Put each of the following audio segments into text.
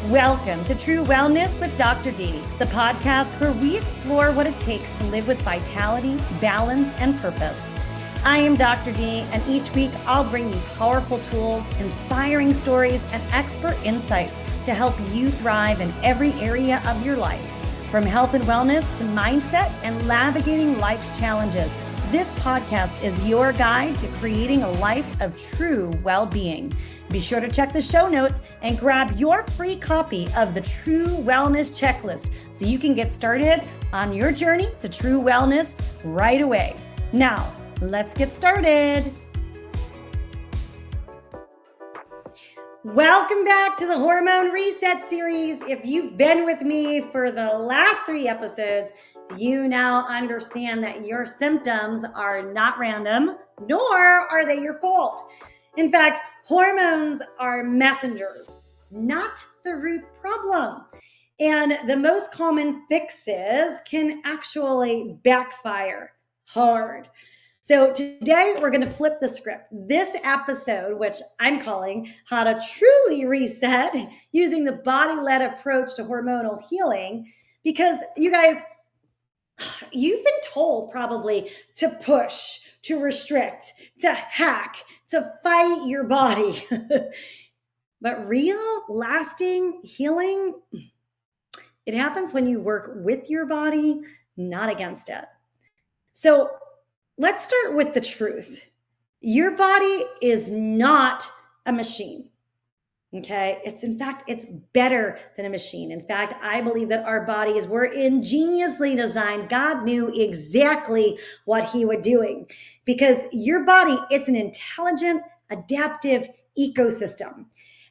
Welcome to True Wellness with Dr. D, the podcast where we explore what it takes to live with vitality, balance, and purpose. I am Dr. D, and each week I'll bring you powerful tools, inspiring stories, and expert insights to help you thrive in every area of your life. From health and wellness to mindset and navigating life's challenges, this podcast is your guide to creating a life of true well-being. Be sure to check the show notes and grab your free copy of the True Wellness Checklist so you can get started on your journey to true wellness right away. Now, let's get started. Welcome back to the Hormone Reset Series. If you've been with me for the last 3 episodes, you now understand that your symptoms are not random, nor are they your fault. In fact, hormones are messengers, not the root problem. And the most common fixes can actually backfire hard. So today we're going to flip the script. This episode, which I'm calling How to Truly Reset Using the Body-Led Approach to Hormonal Healing, because you guys, you've been told probably to push, to restrict, to hack, to fight your body. But real, lasting healing, it happens when you work with your body, not against it. So let's start with the truth. Your body is not a machine. Okay. It's better than a machine. In fact, I believe that our bodies were ingeniously designed. God knew exactly what he was doing because your body, it's an intelligent, adaptive ecosystem.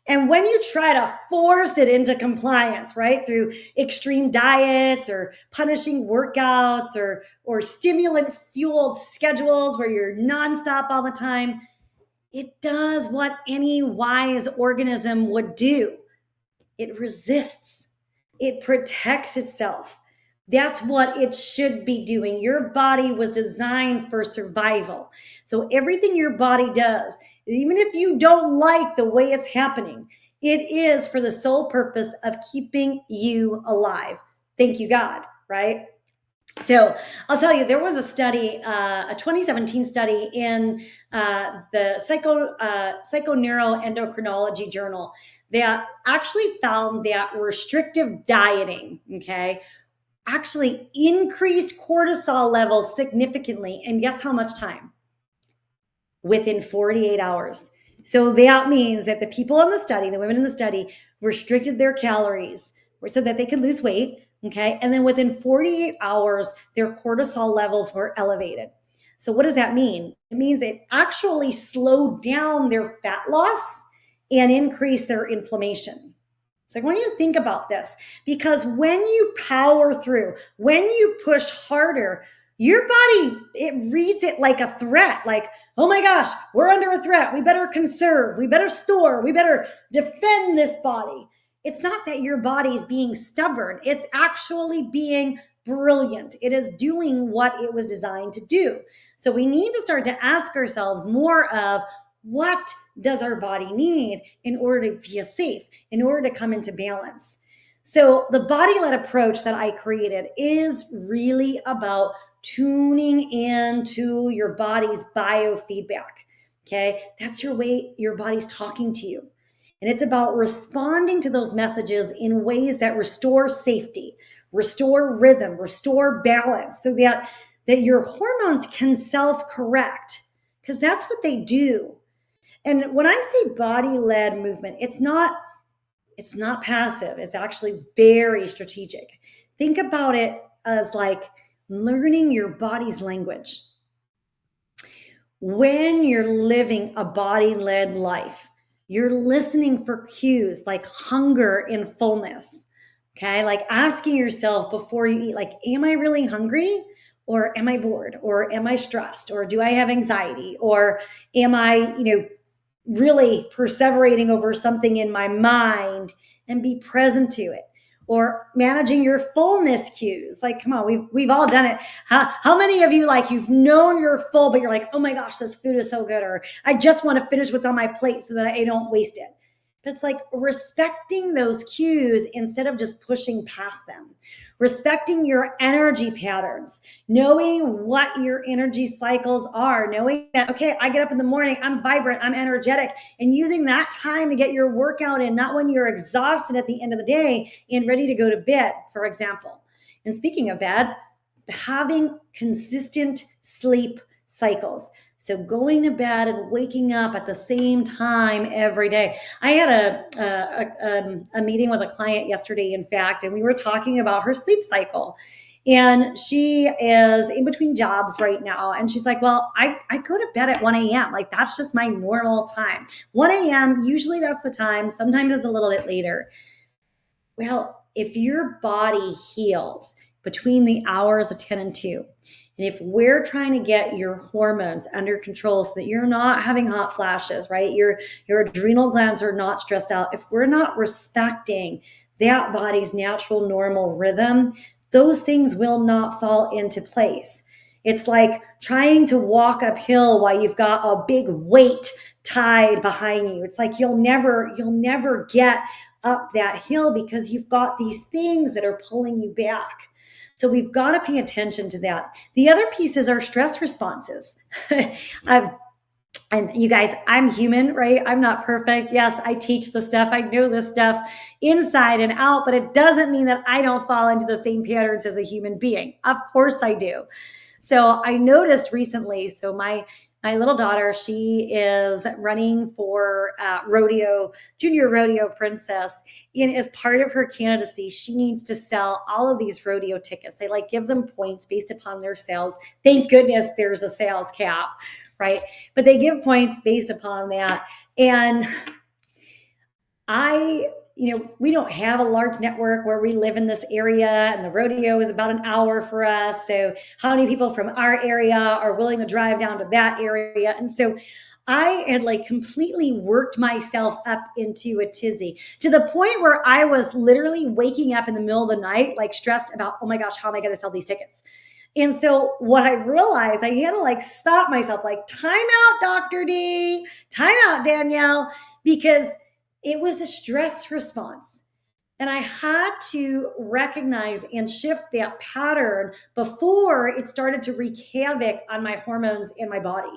And when you try to force it into compliance, right, through extreme diets or punishing workouts or stimulant fueled schedules where you're nonstop all the time, it does what any wise organism would do. It resists. It protects itself. That's what it should be doing. Your body was designed for survival. So everything your body does, even if you don't like the way it's happening, it is for the sole purpose of keeping you alive. Thank you, God, right? So I'll tell you, there was a study, a 2017 study in the Psychoneuroendocrinology Journal that actually found that restrictive dieting, okay, actually increased cortisol levels significantly. And guess how much time? Within 48 hours. So that means that the people in the study, the women in the study, restricted their calories so that they could lose weight. Okay. And then within 48 hours, their cortisol levels were elevated. So what does that mean? It means it actually slowed down their fat loss and increased their inflammation. So I want you to think about this, because when you power through, when you push harder, your body, it reads it like a threat, like, oh my gosh, we're under a threat. We better conserve, we better store, we better defend this body. It's not that your body is being stubborn. It's actually being brilliant. It is doing what it was designed to do. So we need to start to ask ourselves more of, what does our body need in order to feel safe, in order to come into balance? So the body-led approach that I created is really about tuning into your body's biofeedback. Okay, that's your way your body's talking to you. And it's about responding to those messages in ways that restore safety, restore rhythm, restore balance, so that your hormones can self-correct, because that's what they do. And when I say body-led movement, it's not passive. It's actually very strategic. Think about it as like learning your body's language. When you're living a body-led life, you're listening for cues like hunger and fullness. Okay. Like asking yourself before you eat, like, am I really hungry? Or am I bored? Or am I stressed? Or do I have anxiety? Or am I, really perseverating over something in my mind, and be present to it? Or managing your fullness cues. Like, come on, we've all done it. How many of you, like, you've known you're full, but you're like, oh my gosh, this food is so good. Or I just want to finish what's on my plate so that I don't waste it. But it's like respecting those cues instead of just pushing past them. Respecting your energy patterns, knowing what your energy cycles are, knowing that, okay, I get up in the morning, I'm vibrant, I'm energetic, and using that time to get your workout in, not when you're exhausted at the end of the day and ready to go to bed, for example. And speaking of bed, having consistent sleep cycles. So going to bed and waking up at the same time every day. I had a meeting with a client yesterday, in fact, and we were talking about her sleep cycle. And she is in between jobs right now. And she's like, well, I go to bed at 1 a.m. Like, that's just my normal time. 1 a.m., usually that's the time. Sometimes it's a little bit later. Well, if your body heals between the hours of 10 and 2, and if we're trying to get your hormones under control so that you're not having hot flashes, right? Your adrenal glands are not stressed out. If we're not respecting that body's natural normal rhythm, those things will not fall into place. It's like trying to walk uphill while you've got a big weight tied behind you. It's like you'll never get up that hill because you've got these things that are pulling you back. So we've got to pay attention to that. The other piece is our stress responses. And you guys, I'm human, right? I'm not perfect. Yes, I teach the stuff. I know this stuff inside and out, but it doesn't mean that I don't fall into the same patterns as a human being. Of course I do. So I noticed recently, so my little daughter, she is running for junior rodeo princess. And as part of her candidacy, she needs to sell all of these rodeo tickets. They like give them points based upon their sales. Thank goodness there's a sales cap, right? But they give points based upon that. And we don't have a large network where we live in this area, and the rodeo is about an hour for us. So how many people from our area are willing to drive down to that area? And so I had like completely worked myself up into a tizzy to the point where I was literally waking up in the middle of the night, like stressed about, oh my gosh, how am I going to sell these tickets? And so what I realized, I had to like stop myself, like, time out, Dr. D, time out, Danielle, because it was a stress response. And I had to recognize and shift that pattern before it started to wreak havoc on my hormones in my body,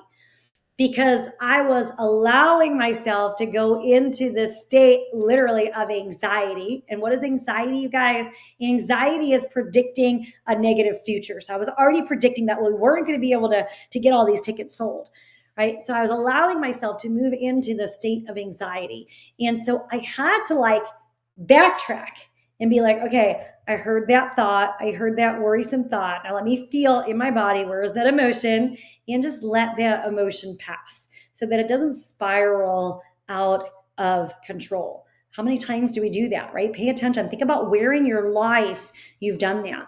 because I was allowing myself to go into this state literally of anxiety. And what is anxiety, you guys? Anxiety is predicting a negative future. So I was already predicting that we weren't going to be able to get all these tickets sold. Right. So I was allowing myself to move into the state of anxiety. And so I had to like backtrack and be like, okay, I heard that thought. I heard that worrisome thought. Now let me feel in my body, where is that emotion? And just let that emotion pass so that it doesn't spiral out of control. How many times do we do that, right? Pay attention. Think about where in your life you've done that.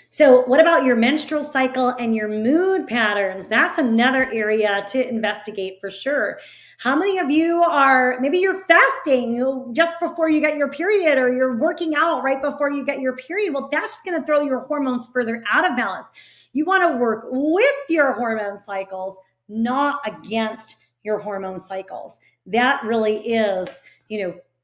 So what about your menstrual cycle and your mood patterns? That's another area to investigate for sure. How many of you maybe you're fasting just before you get your period, or you're working out right before you get your period? Well, that's going to throw your hormones further out of balance. You want to work with your hormone cycles, not against your hormone cycles. That really is,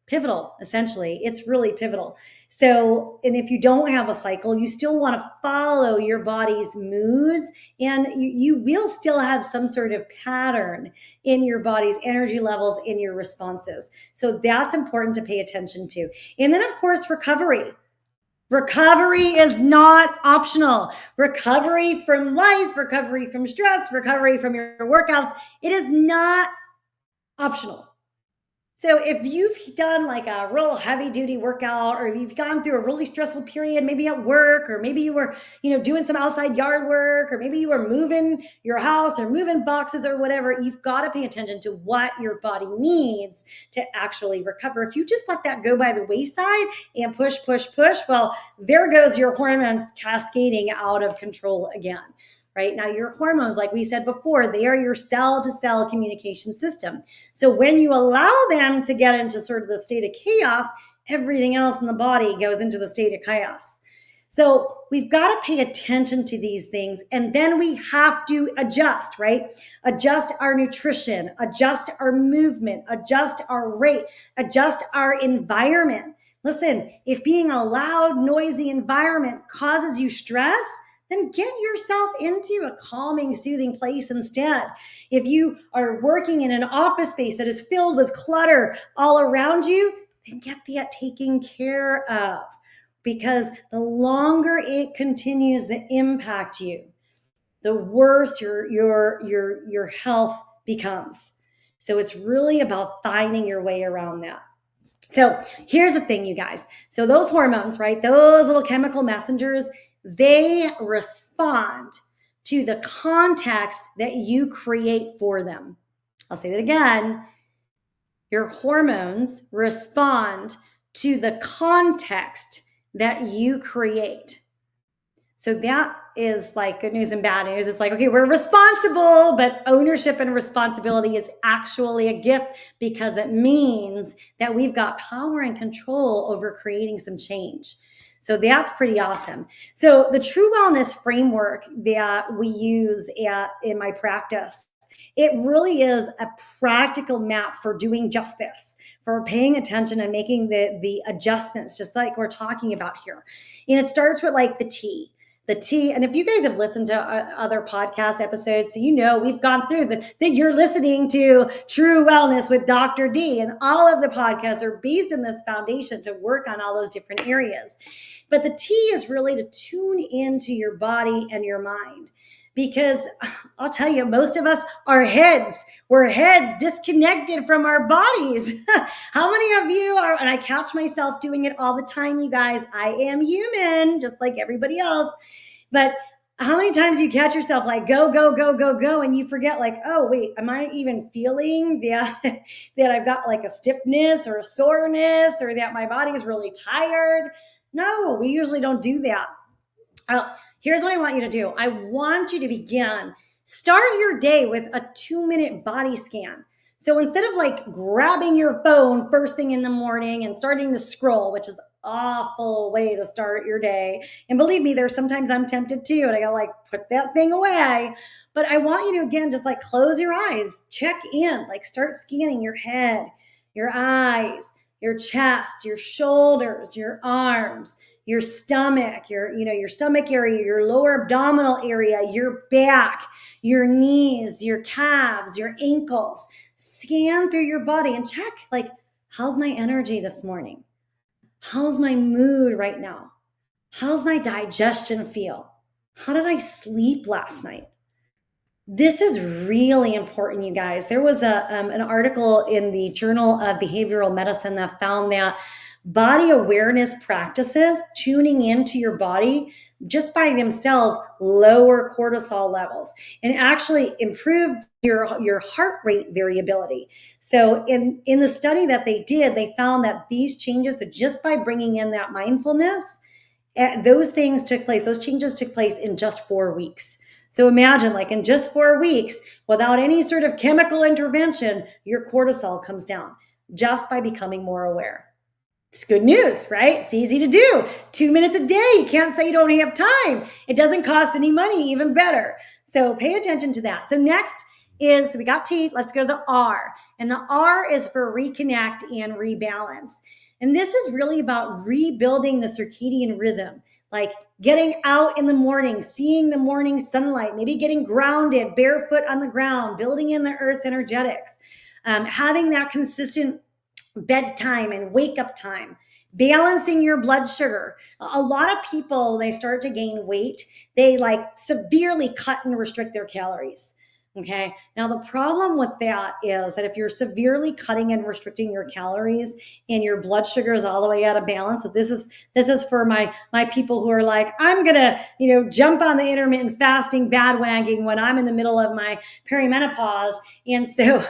pivotal, essentially. It's really pivotal. So, and if you don't have a cycle, you still want to follow your body's moods, and you will still have some sort of pattern in your body's energy levels, in your responses. So that's important to pay attention to. And then, of course, recovery. Recovery is not optional. Recovery from life, recovery from stress, recovery from your workouts, it is not optional. So if you've done like a real heavy duty workout, or if you've gone through a really stressful period, maybe at work, or maybe you were, doing some outside yard work, or maybe you were moving your house or moving boxes or whatever, you've got to pay attention to what your body needs to actually recover. If you just let that go by the wayside and push, well, there goes your hormones cascading out of control again. Right now, your hormones, like we said before, they are your cell-to-cell communication system. So when you allow them to get into sort of the state of chaos, everything else in the body goes into the state of chaos. So we've got to pay attention to these things, and then we have to adjust, right? Adjust our nutrition, adjust our movement, adjust our rate, adjust our environment. Listen, if being a loud, noisy environment causes you stress, then get yourself into a calming, soothing place instead. If you are working in an office space that is filled with clutter all around you, then get that taken care of, because the longer it continues to impact you, the worse your health becomes. So it's really about finding your way around that. So here's the thing, you guys. So those hormones, right? Those little chemical messengers, they respond to the context that you create for them. I'll say that again. Your hormones respond to the context that you create. So that is like good news and bad news. It's like, okay, we're responsible, but ownership and responsibility is actually a gift, because it means that we've got power and control over creating some change. So that's pretty awesome. So the T.R.U.E wellness framework that we use in my practice, it really is a practical map for doing just this, for paying attention and making the adjustments, just like we're talking about here. And it starts with like the T. And if you guys have listened to other podcast episodes, so you know we've gone through that you're listening to T.R.U.E Wellness with Dr. D, and all of the podcasts are based in this foundation to work on all those different areas. But the T is really to tune into your body and your mind. Because I'll tell you, most of us are heads. We're heads disconnected from our bodies. How many of you are, and I catch myself doing it all the time, you guys, I am human, just like everybody else. But how many times do you catch yourself like go, go, go, go, go, and you forget like, oh, wait, am I even feeling that I've got like a stiffness or a soreness, or that my body's really tired? No, we usually don't do that. Here's what I want you to do. I want you to start your day with a 2-minute body scan. So instead of like grabbing your phone first thing in the morning and starting to scroll, which is an awful way to start your day. And believe me, there's sometimes I'm tempted too, and I gotta like put that thing away. But I want you to, again, just like close your eyes, check in, like start scanning your head, your eyes, your chest, your shoulders, your arms, your stomach, your stomach area, your lower abdominal area, your back, your knees, your calves, your ankles. Scan through your body and check, like, how's my energy this morning? How's my mood right now? How's my digestion feel? How did I sleep last night? This is really important, you guys. There was an article in the Journal of Behavioral Medicine that found that body awareness practices, tuning into your body just by themselves, lower cortisol levels and actually improve your heart rate variability. So in the study that they did, they found that these changes, so just by bringing in that mindfulness, those changes took place in just 4 weeks. So imagine, like, in just 4 weeks, without any sort of chemical intervention, your cortisol comes down just by becoming more aware. It's good news, right? It's easy to do. 2 minutes a day. You can't say you don't have time. It doesn't cost any money, even better. So pay attention to that. So next is, we got T, let's go to the R. And the R is for reconnect and rebalance. And this is really about rebuilding the circadian rhythm, like getting out in the morning, seeing the morning sunlight, maybe getting grounded, barefoot on the ground, building in the earth's energetics, having that consistent bedtime and wake up time, balancing your blood sugar. A lot of people, they start to gain weight, they like severely cut and restrict their calories. Okay. Now, the problem with that is that if you're severely cutting and restricting your calories and your blood sugar is all the way out of balance, so this is for my people who are like, I'm going to, jump on the intermittent fasting bandwagon when I'm in the middle of my perimenopause. And so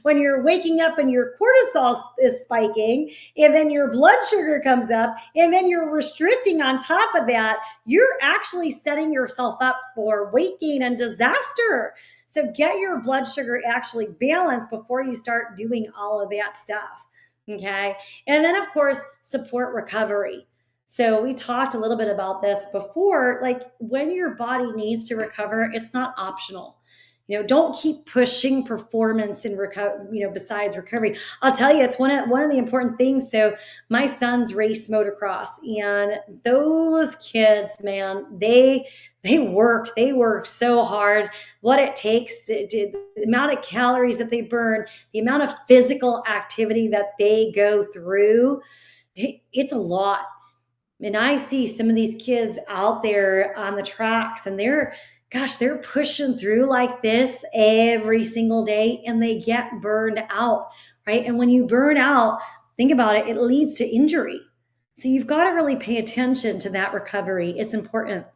when you're waking up and your cortisol is spiking, and then your blood sugar comes up, and then you're restricting on top of that, you're actually setting yourself up for weight gain and disaster. So get your blood sugar actually balanced before you start doing all of that stuff, okay? And then, of course, support recovery. So we talked a little bit about this before, like when your body needs to recover, it's not optional. Don't keep pushing performance and besides recovery. I'll tell you, it's one of the important things. So my sons race motocross, and those kids, man, they work so hard. What it takes the amount of calories that they burn, the amount of physical activity that they go through, it's a lot. And I see some of these kids out there on the tracks, and they're pushing through like this every single day, and they get burned out, right? And when you burn out, think about it, it leads to injury. So you've got to really pay attention to that recovery. It's important.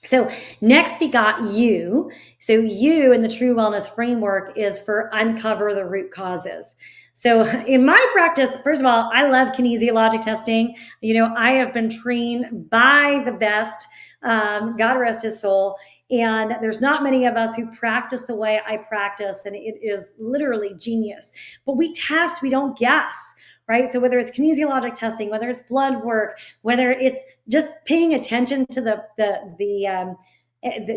So next we got you. So you in the True Wellness Framework is for uncover the root causes. So in my practice, first of all, I love kinesiologic testing. I have been trained by the best, God rest his soul. And there's not many of us who practice the way I practice, and it is literally genius. But we test, we don't guess. Right? So whether it's kinesiologic testing, whether it's blood work, whether it's just paying attention to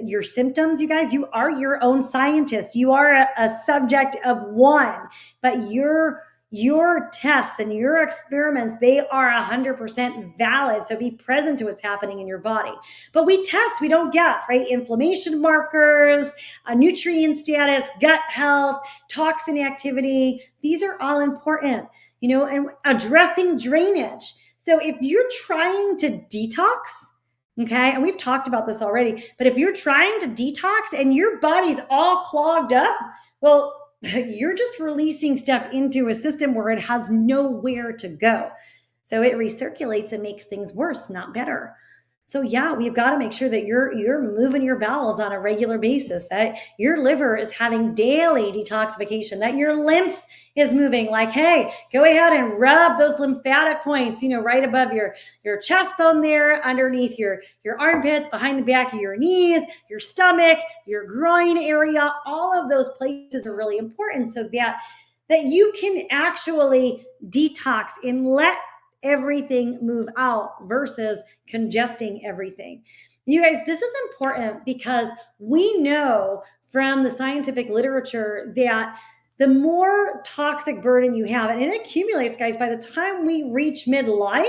your symptoms, you guys, you are your own scientist. You are a subject of one, but your tests and your experiments, they are 100% valid. So be present to what's happening in your body. But we test, we don't guess, right? Inflammation markers, nutrient status, gut health, toxin activity. These are all important. And addressing drainage. So if you're trying to detox, okay, and we've talked about this already, but if you're trying to detox and your body's all clogged up, well, you're just releasing stuff into a system where it has nowhere to go. So it recirculates and makes things worse, not better. So yeah, we've got to make sure that you're moving your bowels on a regular basis, that your liver is having daily detoxification, that your lymph is moving. Like, hey, go ahead and rub those lymphatic points, right above your chest bone there, underneath your armpits, behind the back of your knees, your stomach, your groin area. All of those places are really important so that you can actually detox and let everything move out versus congesting everything. You guys, this is important because we know from the scientific literature that the more toxic burden you have, and it accumulates, guys, by the time we reach midlife,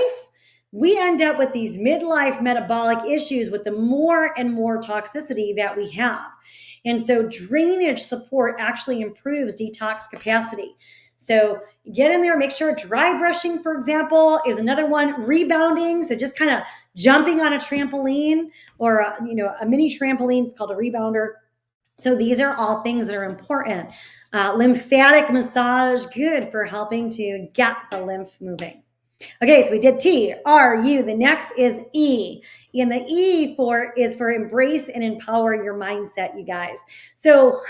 we end up with these midlife metabolic issues with the more and more toxicity that we have. And so drainage support actually improves detox capacity. So get in there, make sure dry brushing, for example, is another one. Rebounding, so just kind of jumping on a trampoline or a mini trampoline. It's called a rebounder. So these are all things that are important. Lymphatic massage, good for helping to get the lymph moving. Okay, so we did T.R.U. The next is E. And the E is for embrace and empower your mindset, you guys. So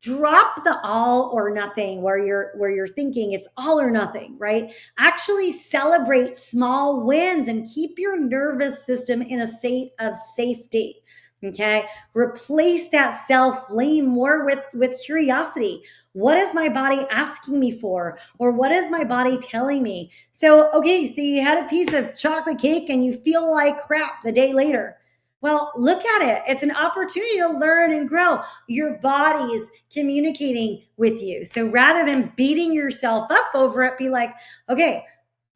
drop the all or nothing where you're thinking it's all or nothing, right? Actually celebrate small wins and keep your nervous system in a state of safety. Okay. Replace that self-blame more with curiosity. What is my body asking me for? Or what is my body telling me? So you had a piece of chocolate cake and you feel like crap the day later. Well, look at it. It's an opportunity to learn and grow. Your body's communicating with you. So rather than beating yourself up over it, be like, okay,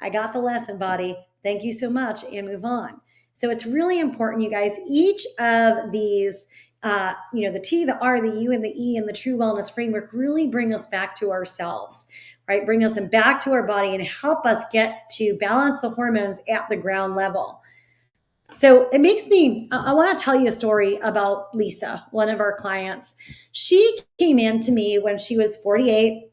I got the lesson, body. Thank you so much, and move on. So it's really important, you guys. Each of these, the T, the R, the U, and the E in the True Wellness Framework really bring us back to ourselves, right? Bring us back to our body and help us get to balance the hormones at the ground level. So it makes me, I want to tell you a story about Lisa, one of our clients. She came in to me when she was 48.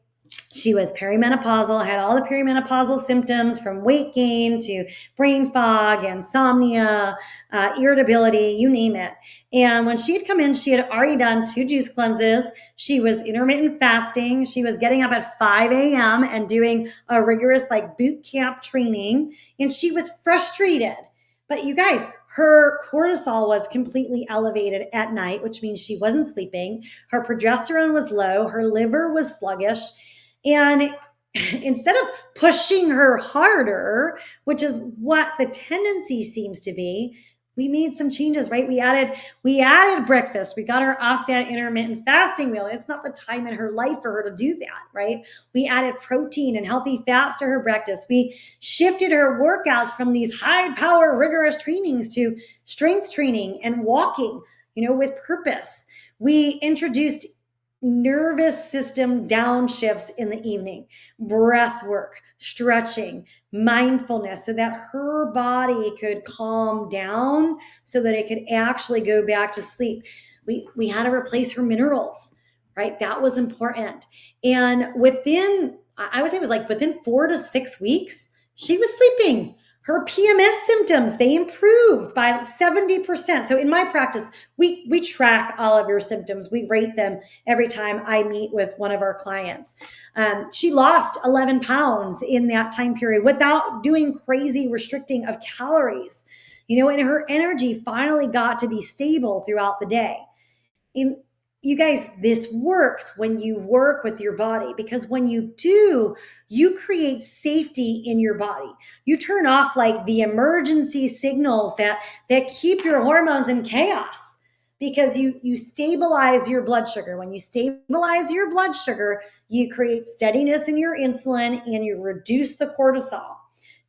She was perimenopausal, had all the perimenopausal symptoms from weight gain to brain fog, insomnia, irritability, you name it. And when she had come in, she had already done 2 juice cleanses. She was intermittent fasting. She was getting up at 5 a.m. and doing a rigorous boot camp training. And she was frustrated. But you guys, her cortisol was completely elevated at night, which means she wasn't sleeping. Her progesterone was low. Her liver was sluggish. And instead of pushing her harder, which is what the tendency seems to be, we made some changes, right? We added breakfast. We got her off that intermittent fasting meal. It's not the time in her life for her to do that, right? We added protein and healthy fats to her breakfast. We shifted her workouts from these high power, rigorous trainings to strength training and walking, with purpose. We introduced nervous system downshifts in the evening, breath work, stretching, mindfulness, so that her body could calm down so that it could actually go back to sleep. We had to replace her minerals, right? That was important. And I would say it was like within 4 to 6 weeks, she was sleeping. Her PMS symptoms, they improved by 70%. So in my practice, we track all of your symptoms. We rate them every time I meet with one of our clients. She lost 11 pounds in that time period without doing crazy restricting of calories, and her energy finally got to be stable throughout the day. You guys, this works when you work with your body, because when you do, you create safety in your body. You turn off like the emergency signals that keep your hormones in chaos, because you stabilize your blood sugar. When you stabilize your blood sugar, you create steadiness in your insulin and you reduce the cortisol.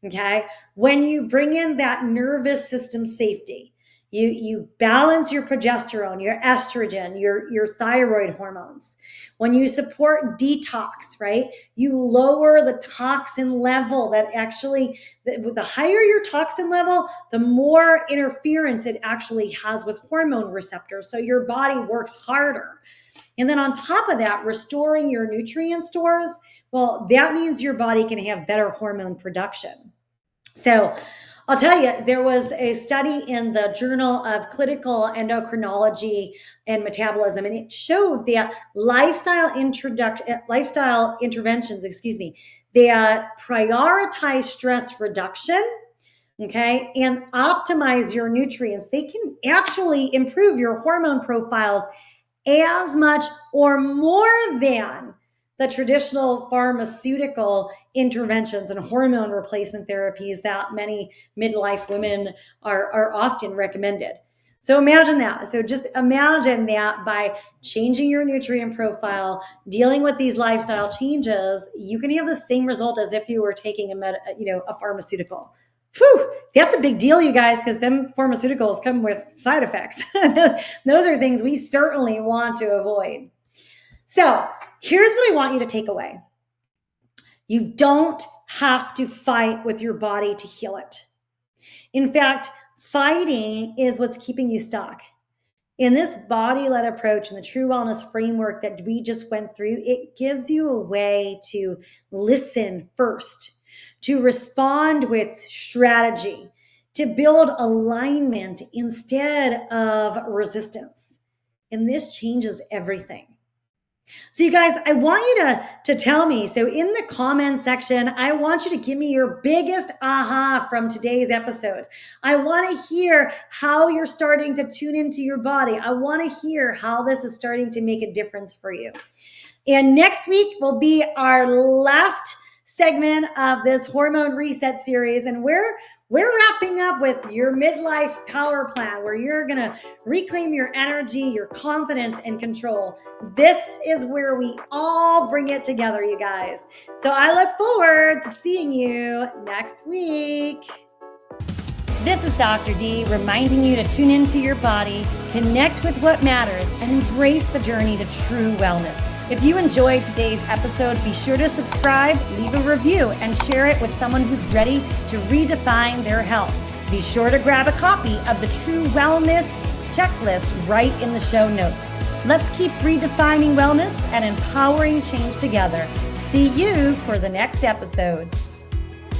Okay. When you bring in that nervous system safety, you balance your progesterone, your estrogen, your thyroid hormones. When you support detox, right, you lower the toxin level. That actually, the higher your toxin level, the more interference it actually has with hormone receptors. So your body works harder. And then on top of that, restoring your nutrient stores, well, that means your body can have better hormone production. So I'll tell you, there was a study in the Journal of Clinical Endocrinology and Metabolism, and it showed that lifestyle interventions, that prioritize stress reduction, okay, and optimize your nutrients. They can actually improve your hormone profiles as much or more than the traditional pharmaceutical interventions and hormone replacement therapies that many midlife women are often recommended. So imagine that. So just imagine that by changing your nutrient profile, dealing with these lifestyle changes, you can have the same result as if you were taking a pharmaceutical. Whew, that's a big deal, you guys, because them pharmaceuticals come with side effects. Those are things we certainly want to avoid. So here's what I want you to take away. You don't have to fight with your body to heal it. In fact, fighting is what's keeping you stuck. In this body-led approach and the True Wellness framework that we just went through, it gives you a way to listen first, to respond with strategy, to build alignment instead of resistance. And this changes everything. So you guys, I want you to tell me. So in the comment section, I want you to give me your biggest aha from today's episode. I want to hear how you're starting to tune into your body. I want to hear how this is starting to make a difference for you. And next week will be our last segment of this Hormone Reset series. And we're wrapping up with your midlife power plan, where you're going to reclaim your energy, your confidence, and control. This is where we all bring it together, you guys. So I look forward to seeing you next week. This is Dr. D reminding you to tune into your body, connect with what matters, and embrace the journey to true wellness. If you enjoyed today's episode, be sure to subscribe, leave a review, and share it with someone who's ready to redefine their health. Be sure to grab a copy of the True Wellness checklist right in the show notes. Let's keep redefining wellness and empowering change together. See you for the next episode.